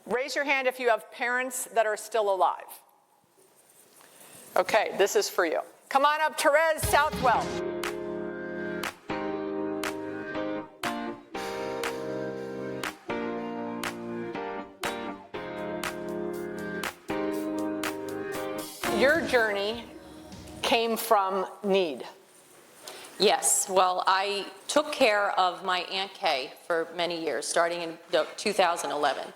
Raise your hand if you have parents that are still alive. Okay, this is for you. Come on up, Therese Southwell. Your journey came from need. Yes, well, I took care of my Aunt Kay for many years, starting in 2011.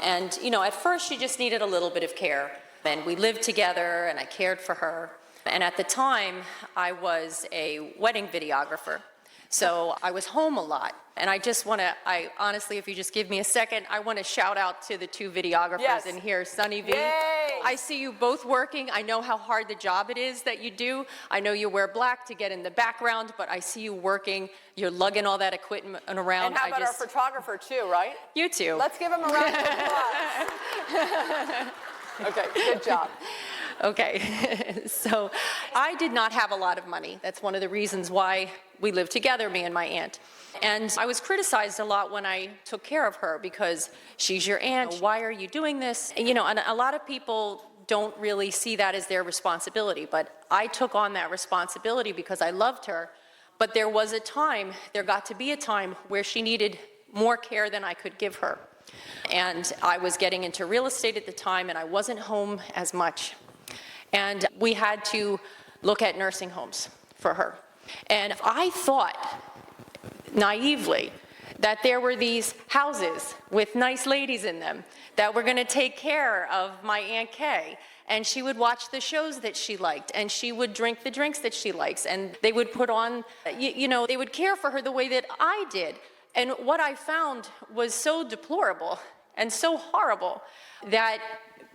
And, you know, at first she just needed a little bit of care. And we lived together and I cared for her. And at the time, I was a wedding videographer. So I was home a lot. And I just want to, honestly, if you just give me a second, I want to shout out to the two videographers in here, Sunny V. Yay! I see you both working. I know how hard the job it is that you do. I know you wear black to get in the background, but I see you working. You're lugging all that equipment around. And how about our photographer too, right? You too. Let's give him a round of applause. Okay, good job. Okay, so I did not have a lot of money. That's one of the reasons why we lived together, me and my aunt. And I was criticized a lot when I took care of her because she's your aunt. Why are you doing this? And, you know, and a lot of people don't really see that as their responsibility, but I took on that responsibility because I loved her. But there was a time, there got to be a time where she needed more care than I could give her. And I was getting into real estate at the time and I wasn't home as much. And we had to look at nursing homes for her. And I thought, naively, that there were these houses with nice ladies in them that were going to take care of my Aunt Kay. And she would watch the shows that she liked, and she would drink the drinks that she likes, and they would put on, you know, they would care for her the way that I did. And what I found was so deplorable and so horrible that,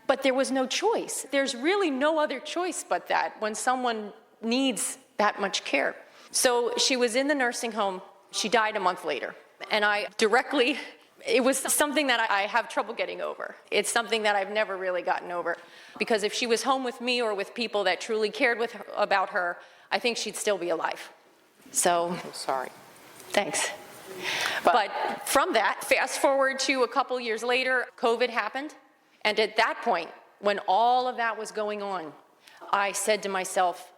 but there was no choice. There's really no other choice but that when someone needs that much care. So she was in the nursing home. She died a month later. And it was something that I have trouble getting over. It's something that I've never really gotten over. Because if she was home with me or with people that truly cared about her, I think she'd still be alive. So, I'm sorry. Thanks. But from that, fast forward to a couple years later, COVID happened. And at that point, when all of that was going on, I said to myself,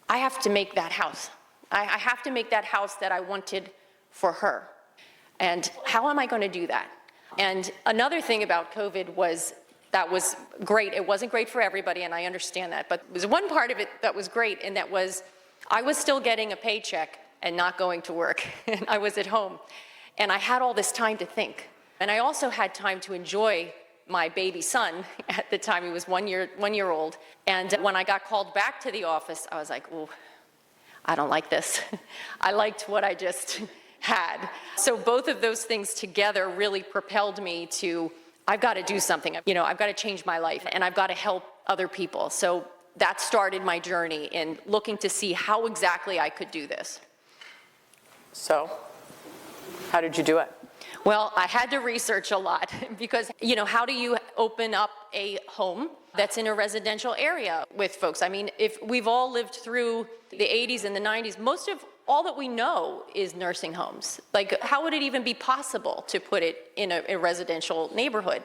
I have to make that house. I have to make that house that I wanted for her. And how am I going to do that? And another thing about COVID was that was great. It wasn't great for everybody, and I understand that. But there's one part of it that was great, and that was I was still getting a paycheck and not going to work. And I was at home. And I had all this time to think. And I also had time to enjoy my baby son. At the time, he was one year old. And when I got called back to the office, I was like, ooh, I don't like this. I liked what I just had. So both of those things together really propelled me to, I've got to do something. You know, I've got to change my life, and I've got to help other people. So that started my journey in looking to see how exactly I could do this. So, how did you do it? Well, I had to research a lot because, you know, how do you open up a home that's in a residential area with folks? I mean, if we've all lived through the 80s and the 90s, most of all that we know is nursing homes. Like, how would it even be possible to put it in a residential neighborhood?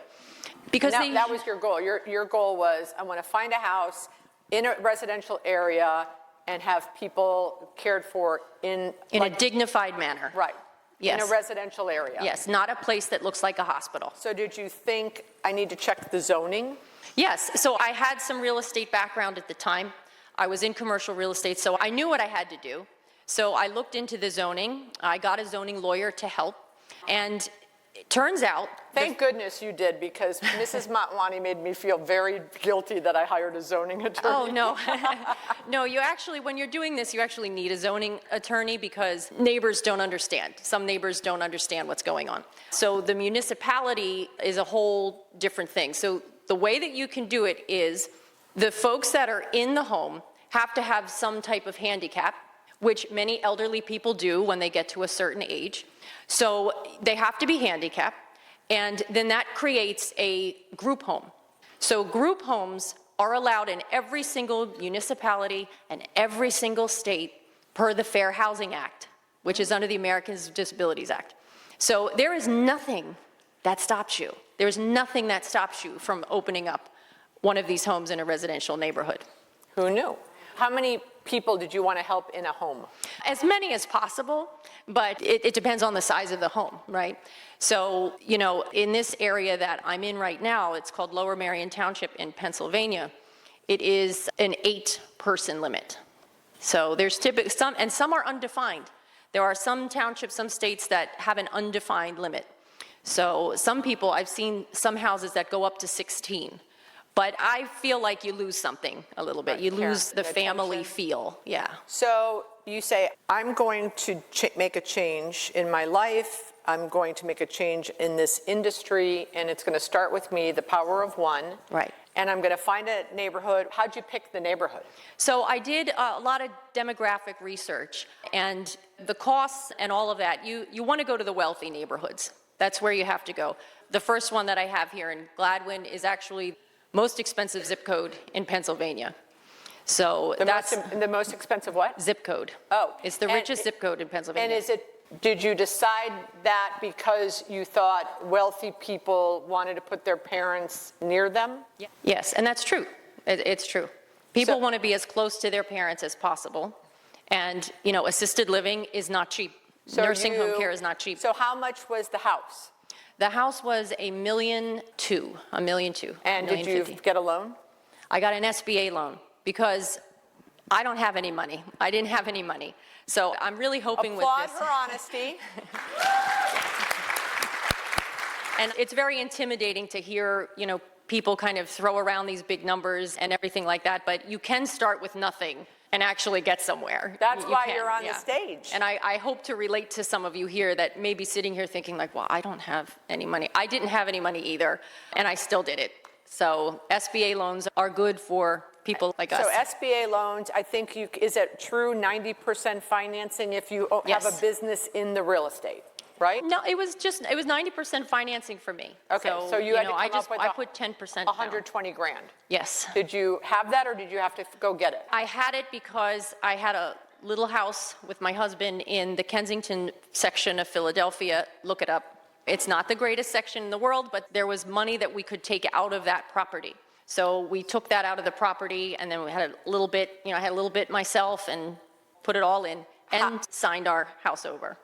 Because now, that was your goal. Your goal was, I want to find a house in a residential area and have people cared for in a dignified manner. Right. Yes. In a residential area. Yes, not a place that looks like a hospital. So did you think, I need to check the zoning? Yes, so I had some real estate background at the time. I was in commercial real estate, so I knew what I had to do. So I looked into the zoning. I got a zoning lawyer to help. And it turns out... Thank goodness you did, because Mrs. Motwani made me feel very guilty that I hired a zoning attorney. Oh, no. No, you actually, when you're doing this, you actually need a zoning attorney because neighbors don't understand. Some neighbors don't understand what's going on. So the municipality is a whole different thing. So the way that you can do it is the folks that are in the home have to have some type of handicap, which many elderly people do when they get to a certain age. So they have to be handicapped, and then that creates a group home. So group homes are allowed in every single municipality and every single state per the Fair Housing Act, which is under the Americans with Disabilities Act. So there is nothing that stops you. There's nothing that stops you from opening up one of these homes in a residential neighborhood. Who knew? How many people did you want to help in a home? As many as possible, but it depends on the size of the home, right? So, you know, in this area that I'm in right now, it's called Lower Merion Township in Pennsylvania. It is an 8-person limit. So there's typically some, and some are undefined. There are some townships, some states that have an undefined limit. So some people, I've seen some houses that go up to 16. But I feel like you lose something a little bit. Right, You lose the attention. family feel, yeah. So you say, I'm going to make a change in my life, I'm going to make a change in this industry, and it's going to start with me, the power of one. Right. And I'm going to find a neighborhood. How'd you pick the neighborhood? So I did a lot of demographic research, and the costs and all of that, you want to go to the wealthy neighborhoods. That's where you have to go. The first one that I have here in Gladwin is actually most expensive zip code in Pennsylvania. So that's the most expensive what? zip code. Oh. It's the richest zip code in Pennsylvania. And did you decide that because you thought wealthy people wanted to put their parents near them? Yeah. Yes, and that's true. It's true. People want to be as close to their parents as possible. And, you know, assisted living is not cheap. Nursing home care is not cheap. So how much was the house? The house was $1.2 million. And did you get a loan? I got an SBA loan because I don't have any money. I didn't have any money. So I'm really hoping Applaud with this. her honesty. And it's very intimidating to hear, you know, people kind of throw around these big numbers and everything like that, but you can start with nothing and actually get somewhere. That's why can, you're on yeah. the stage. And I hope to relate to some of you here that may be sitting here thinking like, well, I don't have any money. I didn't have any money either, and I still did it. So SBA loans are good for people like us. So SBA loans, I think is it true 90% financing if you have Yes. a business in the real estate, right? No, it was 90% financing for me. Okay, so you had to come up with I put 10% down. 120 grand. Yes. Did you have that or did you have to go get it? I had it because I had a little house with my husband in the Kensington section of Philadelphia. Look it up. It's not the greatest section in the world, but there was money that we could take out of that property. So we took that out of the property, and then we had a little bit, you know, I had a little bit myself and put it all in and signed our house over.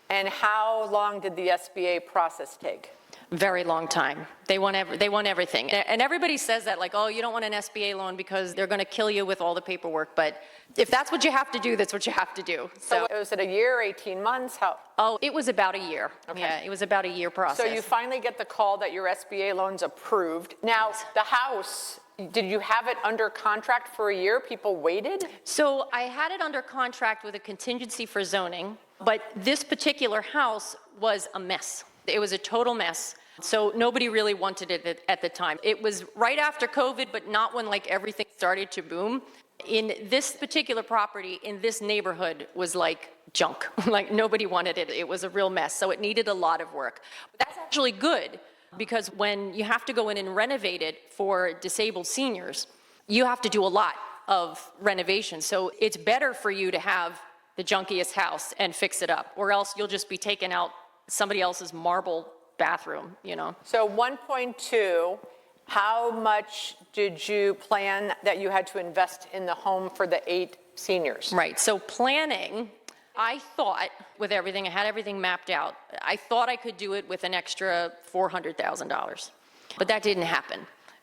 And how long did the SBA process take? Very long time. They want everything. And everybody says that like, oh, you don't want an SBA loan because they're going to kill you with all the paperwork. But if that's what you have to do, that's what you have to do. So was it a year, 18 months? How? Oh, it was about a year. Okay. Yeah, it was about a year process. So you finally get the call that your SBA loan's approved. Now, the house, did you have it under contract for a year? People waited? So I had it under contract with a contingency for zoning, but this particular house was a mess. It was a total mess. So nobody really wanted it at the time. It was right after COVID, but not when like everything started to boom. In this particular property, in this neighborhood, was like junk. Like nobody wanted it. It was a real mess. So it needed a lot of work. But that's actually good because when you have to go in and renovate it for disabled seniors, you have to do a lot of renovation. So it's better for you to have the junkiest house and fix it up, or else you'll just be taking out somebody else's marble bathroom, you know. So 1.2, how much did you plan that you had to invest in the home for the 8 seniors? Right, so planning, I thought with everything, I had everything mapped out. I thought I could do it with an extra $400,000, but that didn't happen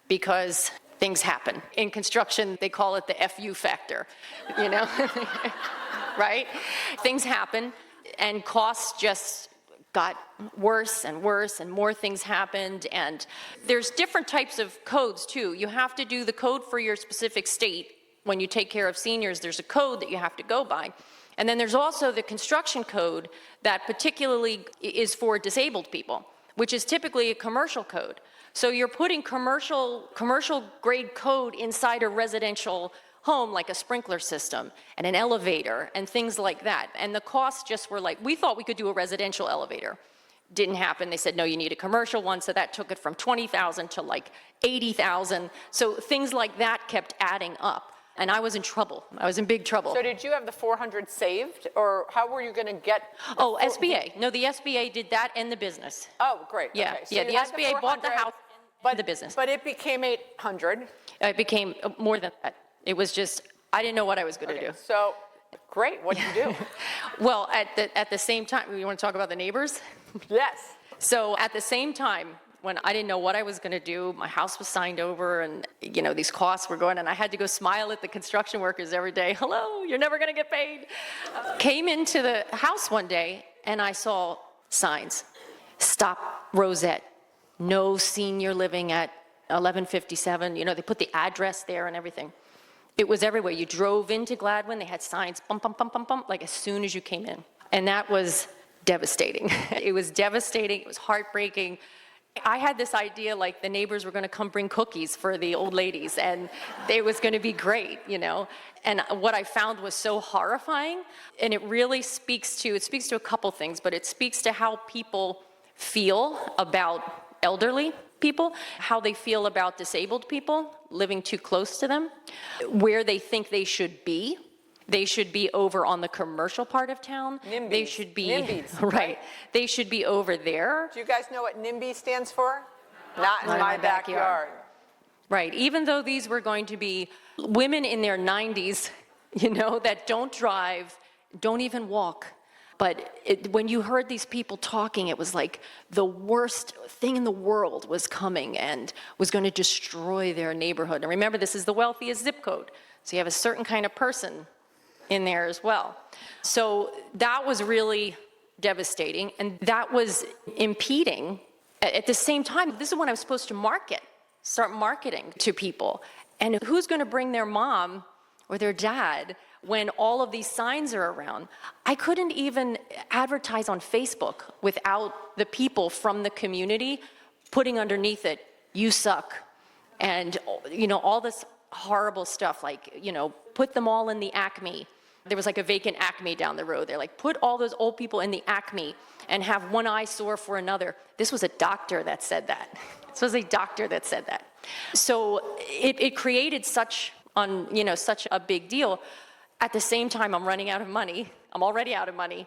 because things happen. In construction, they call it the FU factor, you know, right? Things happen and costs just got worse and worse and more things happened, and there's different types of codes too. You have to do the code for your specific state. When you take care of seniors, there's a code that you have to go by. And then there's also the construction code that particularly is for disabled people, which is typically a commercial code. So you're putting commercial grade code inside a residential home, like a sprinkler system and an elevator and things like that. And the costs just were like, we thought we could do a residential elevator. Didn't happen. They said, no, you need a commercial one. So that took it from $20,000 to like $80,000. So things like that kept adding up. And I was in trouble. I was in big trouble. So did you have the 400 saved, or how were you going to get? Oh, SBA. No, the SBA did that and the business. Oh, great. Yeah, Okay. So yeah. you The had SBA bought the 400, house and the business. But it became 800. It became more than that. It was just, I didn't know what I was going to do. So, great. What did you do? Well, at the same time, you want to talk about the neighbors? Yes. So at the same time, when I didn't know what I was going to do, my house was signed over, and these costs were going, and I had to go smile at the construction workers every day. Hello, you're never going to get paid. Came into the house one day, and I saw signs. Stop Rosette. No senior living at 1157. They put the address there and everything. It was everywhere. You drove into Gladwin, they had signs, bump, bump, bump, bump, bump, like as soon as you came in. And that was devastating. It was devastating. It was heartbreaking. I had this idea like the neighbors were going to come bring cookies for the old ladies, and it was going to be great, And what I found was so horrifying, and it really speaks to a couple things, but it speaks to how people feel about elderly people, how they feel about disabled people living too close to them, where they think they should be. They should be over on the commercial part of town. NIMBYs. They should be NIMBYs, right. They should be over there. Do you guys know what NIMBY stands for? Not in my backyard. Right. Even though these were going to be women in their 90s, that don't drive, don't even walk. But when you heard these people talking, it was like the worst thing in the world was coming and was going to destroy their neighborhood. And remember, this is the wealthiest zip code. So you have a certain kind of person in there as well. So that was really devastating, and that was impeding. At the same time, this is when I was supposed to start marketing to people. And who's going to bring their mom or their dad when all of these signs are around? I couldn't even advertise on Facebook without the people from the community putting underneath it, "You suck," and all this horrible stuff, like, put them all in the Acme. There was like a vacant Acme down the road. They're like, put all those old people in the Acme and have one eyesore for another. This was a doctor that said that. This was a doctor that said that. So it created such a big deal. At the same time, I'm running out of money. I'm already out of money.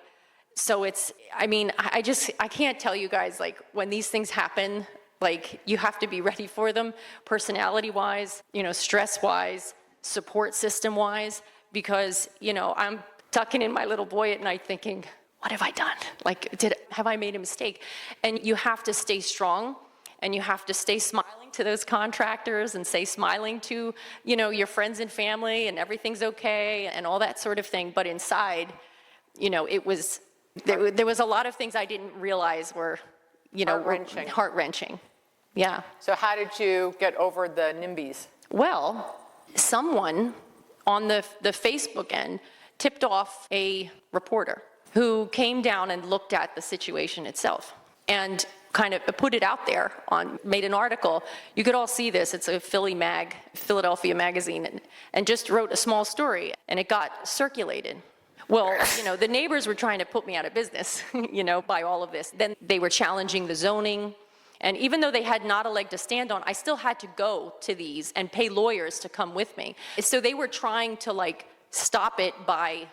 So I can't tell you guys, like, when these things happen, like, you have to be ready for them, personality-wise, stress-wise, support system-wise, because, I'm tucking in my little boy at night thinking, what have I done? Like, have I made a mistake? And you have to stay strong, and you have to stay smiling to those contractors and stay smiling to, your friends and family, and everything's okay, and all that sort of thing. But inside, there was a lot of things I didn't realize were, Heart-wrenching. Heart-wrenching. Yeah. So how did you get over the NIMBYs? Well, someone on the Facebook end tipped off a reporter who came down and looked at the situation itself and kind of put it out there, made an article. You could all see this. It's a Philadelphia magazine, and just wrote a small story, and it got circulated. Well, the neighbors were trying to put me out of business, by all of this. Then they were challenging the zoning. And even though they had not a leg to stand on, I still had to go to these and pay lawyers to come with me. So they were trying to stop it by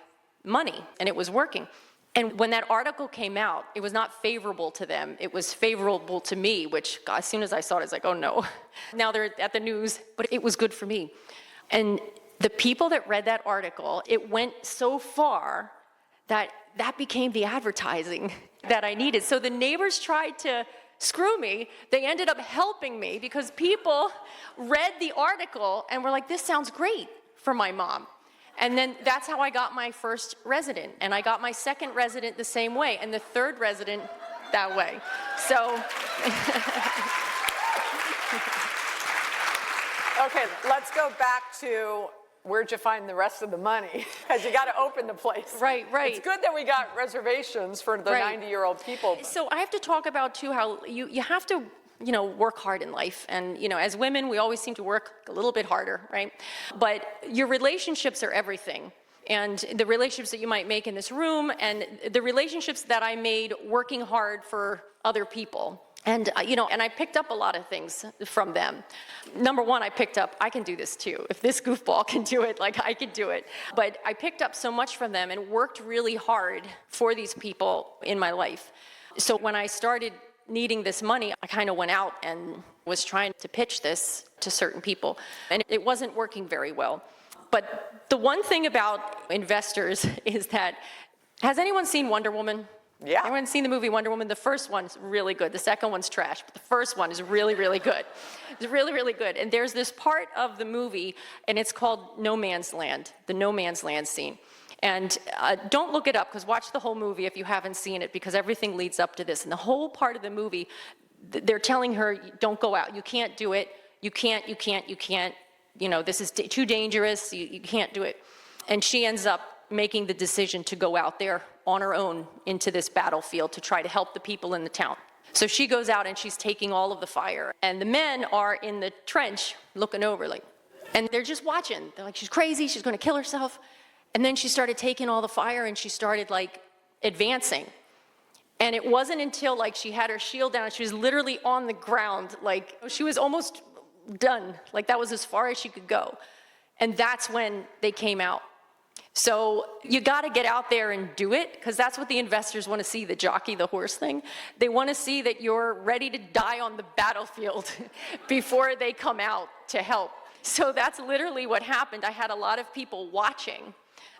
money, and it was working. And when that article came out, it was not favorable to them. It was favorable to me, which as soon as I saw it, I was like, oh no. Now they're at the news, but it was good for me. And the people that read that article, it went so far that became the advertising that I needed. So the neighbors tried to screw me. They ended up helping me because people read the article and were like, this sounds great for my mom. And then that's how I got my first resident. And I got my second resident the same way, and the third resident that way. So. Okay, let's go back to where'd you find the rest of the money? Because you got to open the place. Right. It's good that we got reservations for the 90-year-old people. So I have to talk about, too, how you have to, work hard in life. And, as women, we always seem to work a little bit harder, right? But your relationships are everything. And the relationships that you might make in this room, and the relationships that I made working hard for other people. And, and I picked up a lot of things from them. Number one, I picked up, I can do this too. If this goofball can do it, like I can do it. But I picked up so much from them and worked really hard for these people in my life. So when I started needing this money, I kind of went out and was trying to pitch this to certain people. And it wasn't working very well. But the one thing about investors is that, has anyone seen Wonder Woman? Yeah. Anyone seen the movie Wonder Woman? The first one's really good. The second one's trash, but the first one is really, really good. It's really, really good. And there's this part of the movie, and it's called No Man's Land, the No Man's Land scene. And don't look it up, because watch the whole movie if you haven't seen it, because everything leads up to this. And the whole part of the movie, they're telling her, don't go out. You can't do it. You can't. This is too dangerous. You can't do it. And she ends up making the decision to go out there on her own into this battlefield to try to help the people in the town. So she goes out and she's taking all of the fire. And the men are in the trench looking over, and they're just watching. They're like, she's crazy, she's gonna kill herself. And then she started taking all the fire and she started advancing. And it wasn't until she had her shield down, she was literally on the ground, she was almost done. That was as far as she could go. And that's when they came out. So you got to get out there and do it, because that's what the investors want to see, the jockey, the horse thing. They want to see that you're ready to die on the battlefield before they come out to help. So that's literally what happened. I had a lot of people watching.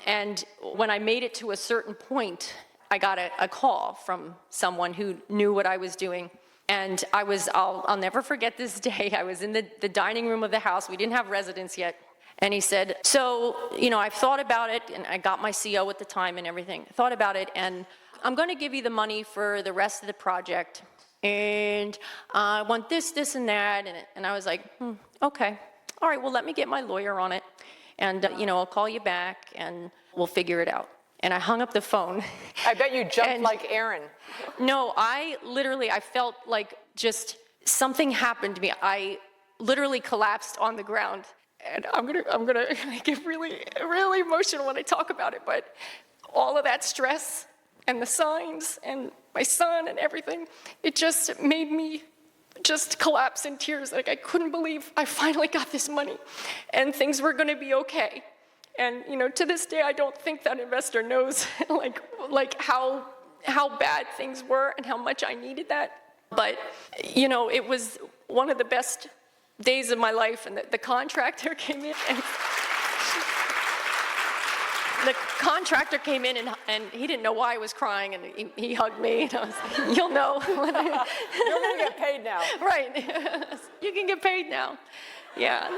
And when I made it to a certain point, I got a call from someone who knew what I was doing. And I'll never forget this day. I was in the dining room of the house. We didn't have residents yet. And he said, so, I've thought about it, and I got my CO at the time and everything. I thought about it, and I'm going to give you the money for the rest of the project. And I want this, and that. And I was like, okay. All right, well, let me get my lawyer on it. And, I'll call you back, and we'll figure it out. And I hung up the phone. I bet you jumped like Aaron. No, I felt like just something happened to me. I literally collapsed on the ground. And I'm gonna get really, really emotional when I talk about it, but all of that stress and the signs and my son and everything, it just made me just collapse in tears. I couldn't believe I finally got this money and things were gonna be okay. And to this day, I don't think that investor knows how bad things were and how much I needed that. But it was one of the best days of my life, and the contractor came in, and he didn't know why I was crying, and he hugged me, and I was like, you'll know. You're gonna get paid now. Right, you can get paid now, yeah.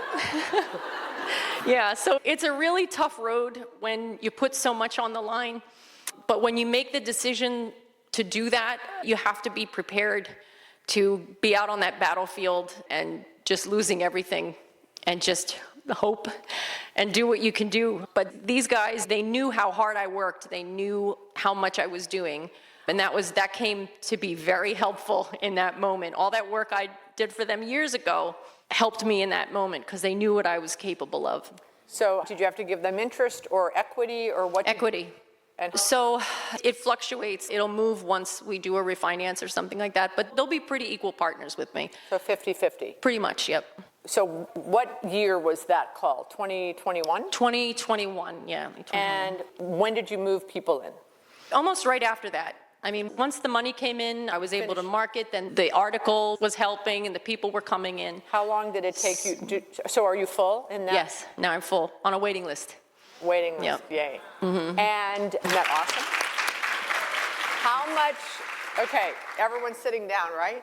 Yeah, so it's a really tough road when you put so much on the line, but when you make the decision to do that, you have to be prepared to be out on that battlefield and just losing everything and just hope and do what you can do. But these guys, they knew how hard I worked. They knew how much I was doing. And that came to be very helpful in that moment. All that work I did for them years ago helped me in that moment because they knew what I was capable of. So did you have to give them interest or equity or what? Equity. So it fluctuates. It'll move once we do a refinance or something like that, but they'll be pretty equal partners with me. So 50-50? Pretty much, yep. So what year was that call? 2021? 2021, yeah. 2021. And when did you move people in? Almost right after that. I mean, once the money came in, I was able to market, then the article was helping and the people were coming in. How long did it take you? So are you full in that? Yes, now I'm full, on a waiting list. Waiting list, Yep. Yay. Mm-hmm. And isn't that awesome? How much, okay, everyone's sitting down, right?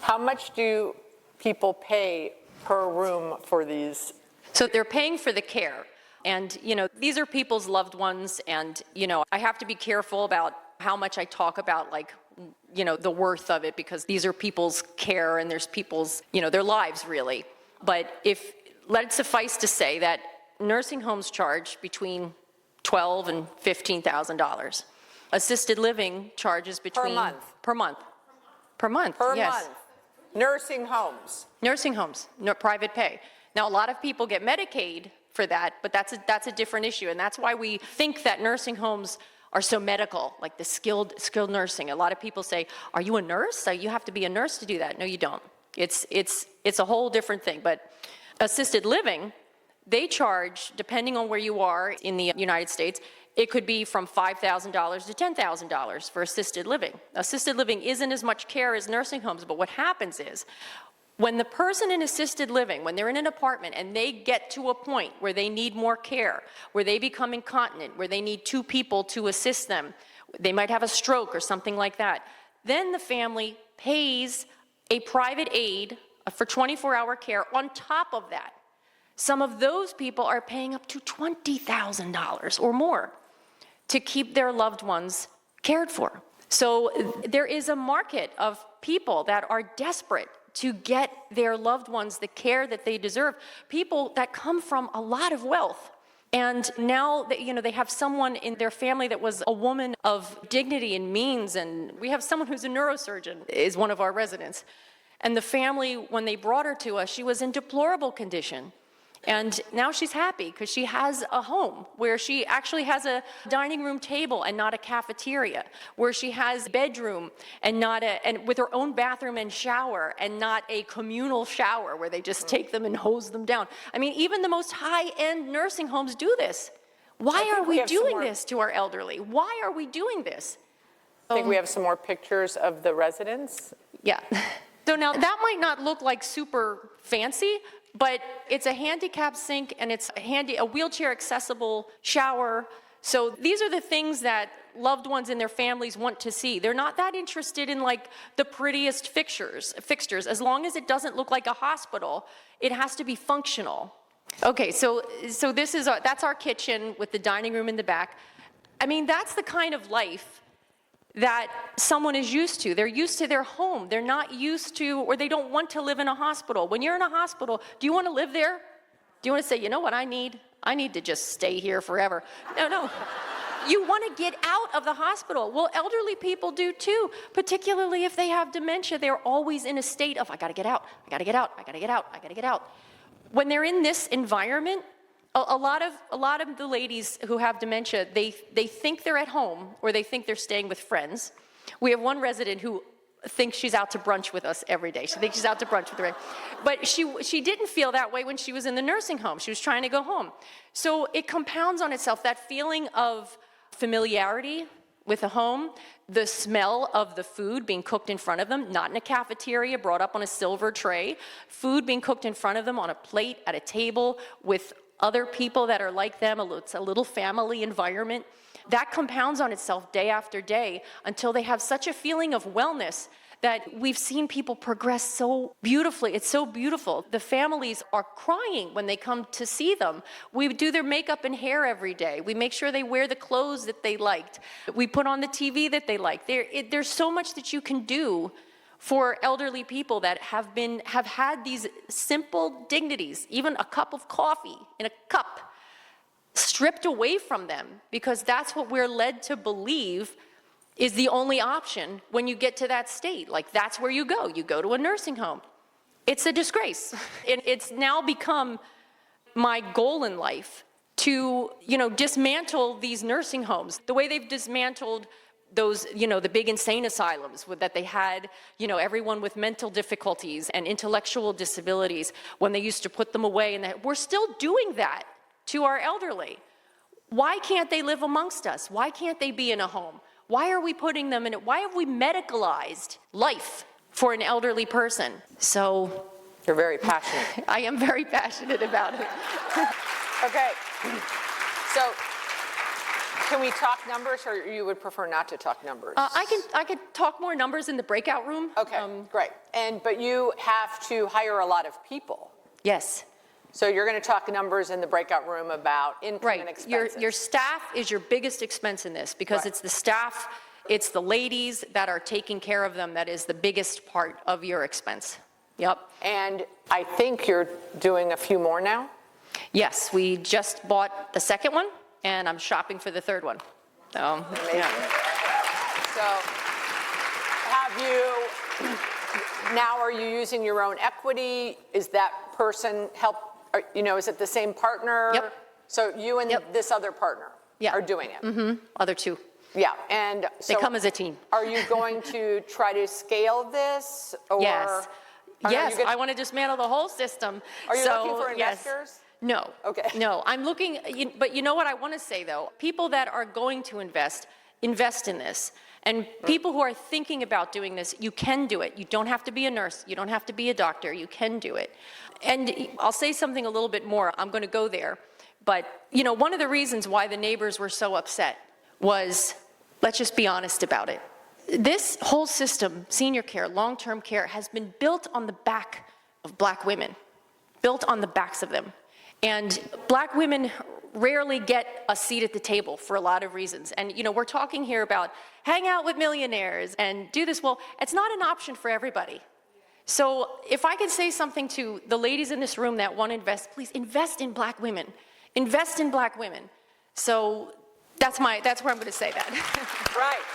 How much do people pay per room for these? So they're paying for the care. And, these are people's loved ones. And, I have to be careful about how much I talk about, the worth of it, because these are people's care and there's people's, their lives really. But let it suffice to say that nursing homes charge between $12,000 and $15,000. Assisted living charges between... Per month? Per month, Per yes. month. Nursing homes? Nursing homes, no private pay. Now, a lot of people get Medicaid for that, but that's a different issue, and that's why we think that nursing homes are so medical, like the skilled nursing. A lot of people say, are you a nurse? So you have to be a nurse to do that. No, you don't. It's a whole different thing. But assisted living, they charge, depending on where you are in the United States, it could be from $5,000 to $10,000 for assisted living. Assisted living isn't as much care as nursing homes, but what happens is, when the person in assisted living, when they're in an apartment and they get to a point where they need more care, where they become incontinent, where they need 2 people to assist them, they might have a stroke or something like that, then the family pays a private aid for 24-hour care on top of that. Some of those people are paying up to $20,000 or more to keep their loved ones cared for. So there is a market of people that are desperate to get their loved ones the care that they deserve, people that come from a lot of wealth. And now that, they have someone in their family that was a woman of dignity and means, and we have someone who's a neurosurgeon, is one of our residents. And the family, when they brought her to us, she was in deplorable condition. And now she's happy because she has a home where she actually has a dining room table and not a cafeteria, where she has a bedroom and with her own bathroom and shower and not a communal shower where they just take them and hose them down. I mean, even the most high-end nursing homes do this. Why are we doing this to our elderly? Why are we doing this? I think we have some more pictures of the residents. Yeah. So now that might not look like super fancy, but it's a handicap sink and it's a wheelchair accessible shower. So these are the things that loved ones and their families want to see. They're not that interested in like the prettiest fixtures. As long as it doesn't look like a hospital, it has to be functional. Okay, so that's our kitchen with the dining room in the back. I mean, that's the kind of life that someone is used to. They're used to their home. They're not used to, or they don't want to live in a hospital. When you're in a hospital, do you want to live there? Do you want to say, you know what I need? I need to just stay here forever. No. You want to get out of the hospital. Well, elderly people do too, particularly if they have dementia. They're always in a state of, I got to get out, I got to get out, I got to get out, I got to get out. When they're in this environment, a lot of the ladies who have dementia, they think they're at home or they think they're staying with friends. We have one resident who thinks she's out to brunch with us every day. She thinks she's out to brunch with her. But she didn't feel that way when she was in the nursing home. She was trying to go home. So it compounds on itself, that feeling of familiarity with a home, the smell of the food being cooked in front of them, not in a cafeteria, brought up on a silver tray, food being cooked in front of them on a plate at a table with other people that are like them. It's a little family environment. That compounds on itself day after day until they have such a feeling of wellness that we've seen people progress so beautifully. It's so beautiful. The families are crying when they come to see them. We do their makeup and hair every day. We make sure they wear the clothes that they liked. We put on the TV that they like. There's so much that you can do for elderly people that have had these simple dignities, even a cup of coffee in a cup, stripped away from them, because that's what we're led to believe is the only option when you get to that state. Like, that's where you go to a nursing home. It's a disgrace. It's now become my goal in life to, dismantle these nursing homes, the way they've dismantled those, the big insane asylums that they had, everyone with mental difficulties and intellectual disabilities, when they used to put them away, and we're still doing that to our elderly. Why can't they live amongst us? Why can't they be in a home? Why are we putting them in it? Why have we medicalized life for an elderly person? So you're very passionate. I am very passionate about it. Okay, so can we talk numbers, or you would prefer not to talk numbers? I could talk more numbers in the breakout room. Okay, great. But you have to hire a lot of people. Yes. So you're going to talk numbers in the breakout room about income and expenses. Your staff is your biggest expense in this, because it's the staff, it's the ladies that are taking care of them that is the biggest part of your expense. Yep. And I think you're doing a few more now? Yes, we just bought the second one, and I'm shopping for the third one. So, yeah. So are you using your own equity? Is that person is it the same partner? Yep. So you and this other partner are doing it? Mm-hmm. Other two. Yeah, and They so come as a team. are you going to try to scale this? Or Yes. are Yes, you I want to dismantle the whole system. Are you So, looking for yes. investors? No. Okay. No, I'm looking, but you know what I want to say though? People that are going to invest in this. And people who are thinking about doing this, you can do it. You don't have to be a nurse. You don't have to be a doctor. You can do it. And I'll say something a little bit more. I'm going to go there. But, you know, one of the reasons why the neighbors were so upset was, let's just be honest about it. This whole system, senior care, long-term care, has been built on the back of black women, built on the backs of them. And black women rarely get a seat at the table for a lot of reasons. And, you know, we're talking here about hang out with millionaires and do this. Well, it's not an option for everybody. So if I could say something to the ladies in this room that want to invest, please invest in black women. Invest in black women. So that's where I'm going to say that. Right.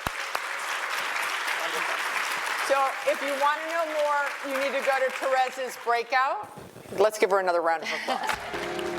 So if you want to know more, you need to go to Therese's breakout. Let's give her another round of applause.